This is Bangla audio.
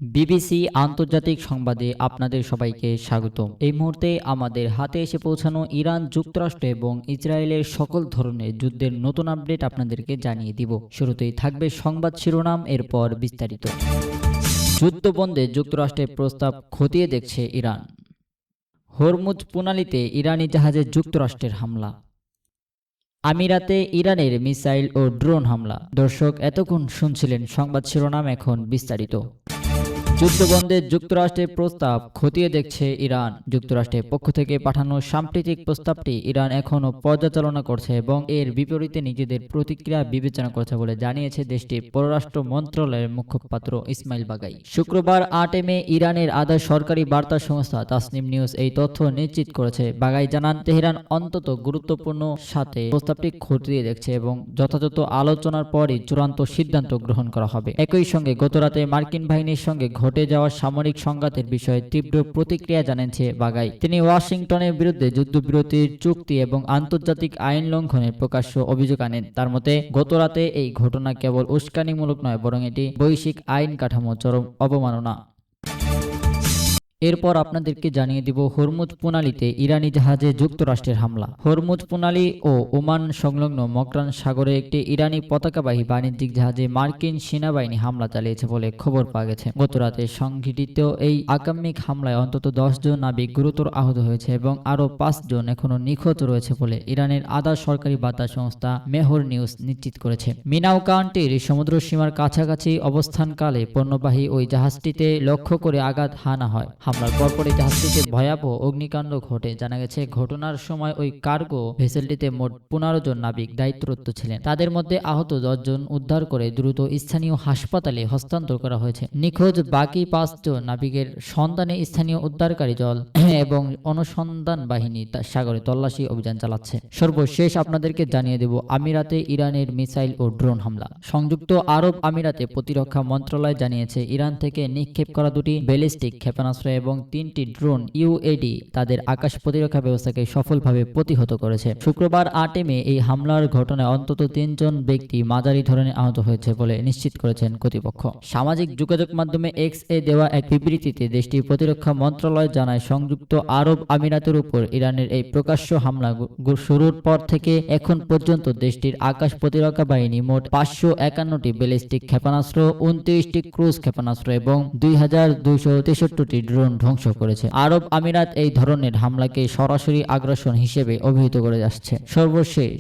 বিবিসি আন্তর্জাতিক সংবাদে আপনাদের সবাইকে স্বাগতম। এই মুহূর্তে আমাদের হাতে এসে পৌঁছানো ইরান, যুক্তরাষ্ট্র এবং ইসরায়েলের সকল ধরনের যুদ্ধের নতুন আপডেট আপনাদেরকে জানিয়ে দিব। শুরুতেই থাকবে সংবাদ শিরোনাম, এরপর বিস্তারিত। যুদ্ধ বন্ধে যুক্তরাষ্ট্রের প্রস্তাব খতিয়ে দেখছে ইরান। হরমুজ প্রণালীতে ইরানি জাহাজে যুক্তরাষ্ট্রের হামলা। আমিরাতে ইরানের মিসাইল ও ড্রোন হামলা। দর্শক, এতক্ষণ শুনছিলেন সংবাদ শিরোনাম, এখন বিস্তারিত। যুদ্ধবন্ধে যুক্তরাষ্ট্রের প্রস্তাব খতিয়ে দেখছে ইরান। যুক্তরাষ্ট্রের পক্ষ থেকে পাঠানো সাম্প্রতিক প্রস্তাবটি ইরান এখনও পর্যালোচনা করছে এবং এর বিপরীতে নিজেদের প্রতিক্রিয়া বিবেচনা করছে বলে জানিয়েছে দেশটির পররাষ্ট্র মন্ত্রণালয়ের মুখপাত্র ইসমাইল বাগাই। শুক্রবার 8 মে ইরানের আধা সরকারি বার্তা সংস্থা তাসনিম নিউজ এই তথ্য নিশ্চিত করেছে। বাগাই জানান, তেহরান অন্তত গুরুত্বপূর্ণ সাথে প্রস্তাবটি খতিয়ে দেখছে এবং যথাযথ আলোচনার পরই চূড়ান্ত সিদ্ধান্ত গ্রহণ করা হবে। একই সঙ্গে গতরাতে মার্কিন বাহিনীর সঙ্গে ঘটে যাওয়া সামরিক সংঘাতের বিষয়ে তীব্র প্রতিক্রিয়া জানিয়েছে বাগাই। তিনি ওয়াশিংটনের বিরুদ্ধে যুদ্ধবিরতির চুক্তি এবং আন্তর্জাতিক আইন লঙ্ঘনের প্রকাশ্য অভিযোগ আনেন। তার মতে, গতরাতে এই ঘটনা কেবল উস্কানিমূলক নয়, বরং এটি বৈশ্বিক আইন কাঠামো চরম অবমাননা। এরপর আপনাদেরকে জানিয়ে দিব হরমুজ প্রণালীতে ইরানি জাহাজে যুক্তরাষ্ট্রের হামলা। হরমুজ প্রণালী ও ওমান সংলগ্ন মকরান সাগরে একটি ইরানি পতাকাবাহী বাণিজ্যিক জাহাজে মার্কিন সেনাবাহিনী হামলা চালিয়েছে বলে খবর পাওয়া গেছে। গতরাতে সংঘটিত এই আকাম্মিক হামলায় অন্তত 10 জন নাবিক গুরুতর আহত হয়েছে এবং আরও 5 জন এখনও নিখোঁজ রয়েছে বলে ইরানের আধা সরকারি বার্তা সংস্থা মেহর নিউজ নিশ্চিত করেছে। মিনাও কাউন্টির সমুদ্র সীমার কাছাকাছি অবস্থানকালে পণ্যবাহী ওই জাহাজটিতে লক্ষ্য করে আঘাত হানা হয়। হামলার পরপরই জাহাজটিতে ভয়াবহ অগ্নিকাণ্ড ঘটে। জানা গেছে, ঘটনার সময় ওই কার্গো ভেসেলটিতে মোট 15 জন নাবিক দায়িত্বরত ছিলেন। তাদের মধ্যে আহত 10 জন উদ্ধার করে দ্রুত স্থানীয় হাসপাতালে হস্তান্তর করা হয়েছে। নিখোঁজ বাকি 5 জন নাবিকের সন্ধানে স্থানীয় উদ্ধারকারী দল এবং অনুসন্ধান বাহিনী সাগরে তল্লাশি অভিযান চালাচ্ছে। সর্বশেষ আপনাদেরকে জানিয়ে দেব আমিরাতে ইরানের মিসাইল ও ড্রোন হামলা। সংযুক্ত আরব আমিরাতে প্রতিরক্ষা মন্ত্রণালয় জানিয়েছে, ইরান থেকে নিক্ষেপ করা 2টি ব্যালিস্টিক ক্ষেপণাস্ত্র এবং 3টি ড্রোন ইউএডি তাদের আকাশ প্রতিরক্ষা ব্যবস্থাকে সফলভাবে প্রতিহত করেছে। শুক্রবার 8 মে এই হামলার ঘটনায় অন্তত 3 জন ব্যক্তি মাঝারি ধরনের আহত হয়েছে বলে নিশ্চিত করেছেন কর্তৃপক্ষ। সামাজিক যোগাযোগ মাধ্যমে এক্স এ দেওয়া এক বিবৃতিতে দেশটির প্রতিরক্ষা মন্ত্রণালয় জানায়, সংযুক্ত আরব আমিরাতের উপর ইরানের এই প্রকাশ্য হামলা শুরুর পর থেকে এখন পর্যন্ত দেশটির আকাশ প্রতিরক্ষা বাহিনী মোট 551টি ব্যালিস্টিক ক্ষেপণাস্ত্র, 29টি ক্রুজ ক্ষেপণাস্ত্র এবং 2263টি ড্রোন ধ্বংস করেছে। আরব আমিরাত এই ধরনের হামলাকে সরাসরি আগ্রাসন হিসেবে অভিহিত করে আসছে। সর্বশেষ